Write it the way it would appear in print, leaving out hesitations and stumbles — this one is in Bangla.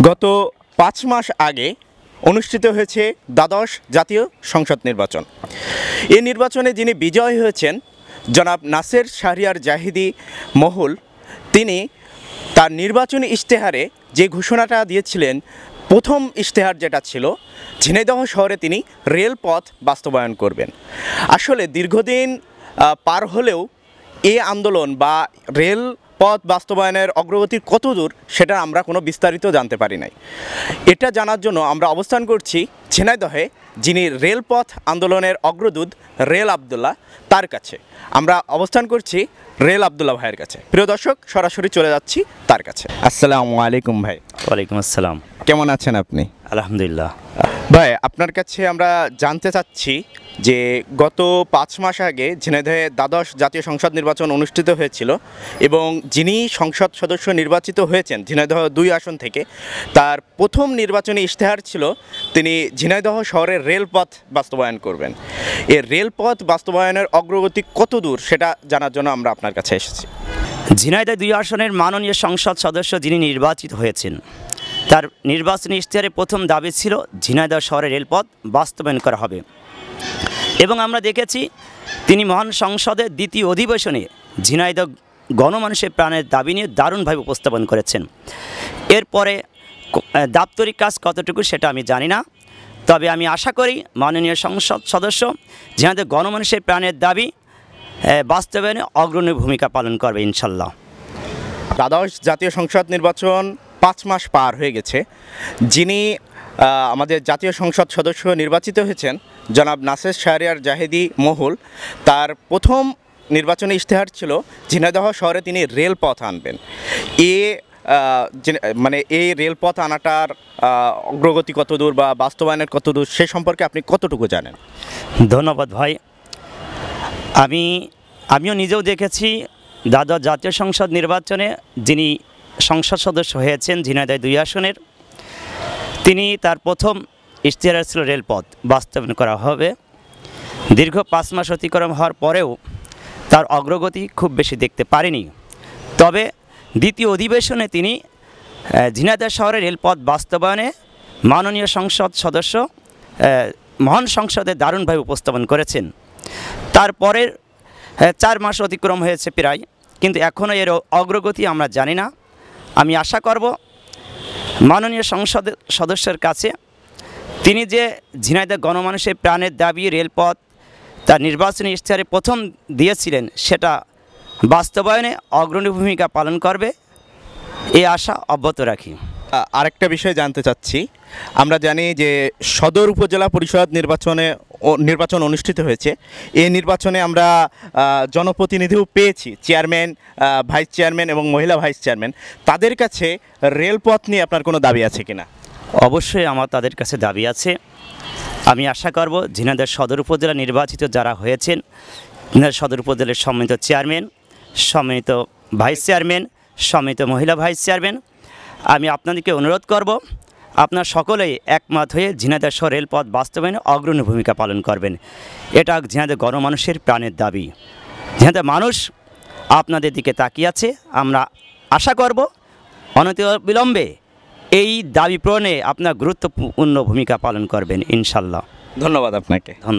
গত ৫ মাস আগে অনুষ্ঠিত হয়েছে দ্বাদশ জাতীয় সংসদ নির্বাচন। এই নির্বাচনে যিনি বিজয়ী হয়েছেন জনাব নাসের শাহরিয়ার জাহিদি মহুল, তিনি তার নির্বাচনী ইশতেহারে যে ঘোষণাটা দিয়েছিলেন, প্রথম ইশতেহার যেটা ছিল, ঝিনাইদহ শহরে তিনি রেলপথ বাস্তবায়ন করবেন। আসলে দীর্ঘদিন পার হলেও এই আন্দোলন বা রেলপথ বাস্তবায়নের অগ্রগতির কত দূর সেটা আমরা কোনো বিস্তারিত জানতে পারি নাই। এটা জানার জন্য আমরা অবস্থান করছি ঝিনাইদহে, যিনি রেলপথ আন্দোলনের অগ্রদূত রেল আবদুল্লাহ, তার কাছে। আমরা অবস্থান করছি রেল আবদুল্লাহ ভাইয়ের কাছে। প্রিয় দর্শক, সরাসরি চলে যাচ্ছি তার কাছে। আসসালামু আলাইকুম ভাই। ওয়ালাইকুম আসসালাম। কেমন আছেন আপনি? আলহামদুলিল্লাহ। ভাই, আপনার কাছে আমরা জানতে চাচ্ছি যে গত ৫ মাস আগে ঝিনাইদহে দ্বাদশ জাতীয় সংসদ নির্বাচন অনুষ্ঠিত হয়েছিল এবং যিনি সংসদ সদস্য নির্বাচিত হয়েছেন ঝিনাইদহ ২ আসন থেকে, তার প্রথম নির্বাচনী ইশতেহার ছিল তিনি ঝিনাইদহ শহরের রেলপথ বাস্তবায়ন করবেন। এই রেলপথ বাস্তবায়নের অগ্রগতি কত দূর সেটা জানার জন্য আমরা আপনার কাছে এসেছি। ঝিনাইদহ ২ আসনের মাননীয় সংসদ সদস্য যিনি নির্বাচিত হয়েছেন, তার নির্বাচনী ইশতেহারে প্রথম দাবি ছিল ঝিনাইদহ শহরের রেলপথ বাস্তবায়ন করা হবে। এবং আমরা দেখেছি তিনি মহান সংসদের দ্বিতীয় অধিবেশনে ঝিনাইদহ গণমানুষের প্রাণের দাবি নিয়ে দারুণভাবে উপস্থাপন করেছেন। এরপরে দাপ্তরিক কাজ কতটুকু সেটা আমি জানি না, তবে আমি আশা করি মাননীয় সংসদ সদস্য ঝিনাইদহ গণমানুষের প্রাণের দাবি বাস্তবায়নে অগ্রণী ভূমিকা পালন করবে ইনশাল্লাহ। দ্বাদশ জাতীয় সংসদ নির্বাচন ৫ মাস পার হয়ে গেছে। যিনি আমাদের জাতীয় সংসদ সদস্য নির্বাচিত হয়েছেন জনাব নাসের শাহরিয়ার জাহিদি মহুল, তার প্রথম নির্বাচনী ইশতেহার ছিল ঝিনাইদহ শহরে তিনি রেলপথ আনবেন। এই রেলপথ আনাটার অগ্রগতি কতদূর বা বাস্তবায়নের কতদূর সে সম্পর্কে আপনি কতটুকু জানেন? ধন্যবাদ ভাই। আমিও নিজেও দেখেছি দ্বাদশ জাতীয় সংসদ নির্বাচনে যিনি সংসদ সদস্য হয়েছেন ঝিনাইদহ ২ আসনের, তিনি তার প্রথম ইশতেহার ছিল রেলপথ বাস্তবায়ন করা হবে। দীর্ঘ ৫ মাস অতিক্রম হওয়ার পরেও তার অগ্রগতি খুব বেশি দেখতে পারিনি। তবে দ্বিতীয় অধিবেশনে তিনি ঝিনাইদহ শহরের রেলপথ বাস্তবায়নে মাননীয় সংসদ সদস্য মহান সংসদে দারুণভাবে উপস্থাপন করেছেন। তারপরের ৪ মাস অতিক্রম হয়েছে প্রায়, কিন্তু এখনও এর অগ্রগতি আমরা জানি না। আমি আশা করব মাননীয় সংসদ সদস্যের কাছে তিনি যে ঝিনাইদহ গণমানুষের প্রাণের দাবি রেলপথ তার নির্বাচনী ইশতেহারে প্রথম দিয়েছিলেন, সেটা বাস্তবায়নে অগ্রণী ভূমিকা পালন করবে, এই আশা অব্যাহত রাখি। আরেকটা বিষয় জানতে চাচ্ছি, আমরা জানি যে সদর উপজেলা পরিষদ নির্বাচন অনুষ্ঠিত হয়েছে। এই নির্বাচনে আমরা জনপ্রতিনিধিও পেয়েছি, চেয়ারম্যান, ভাইস চেয়ারম্যান এবং মহিলা ভাইস চেয়ারম্যান। তাদের কাছে রেলপথ নিয়ে আপনার কোনো দাবি আছে কিনা? অবশ্যই আমার তাদের কাছে দাবি আছে। আমি আশা করব ঝিনাইদহ সদর উপজেলা নির্বাচিত যারা হয়েছেন, সদর উপজেলার সম্মানিত চেয়ারম্যান, সম্মানিত ভাইস চেয়ারম্যান, সম্মানিত মহিলা ভাইস চেয়ারম্যান, আমি আপনাদেরকে অনুরোধ করব আপনার সকলেই একমত হয়ে ঝিনাইদহ শহর রেলপথ বাস্তবায়নে অগ্রণী ভূমিকা পালন করবেন। এটা ঝিনাইদহ গণমানুষের প্রাণের দাবি। ঝিনাইদহ মানুষ আপনাদের দিকে তাকিয়ে আছে। আমরা আশা করব অনতিবিলম্বে এই দাবি পূরণে আপনার গুরুত্বপূর্ণ ভূমিকা পালন করবেন ইনশাল্লাহ। ধন্যবাদ আপনাকে।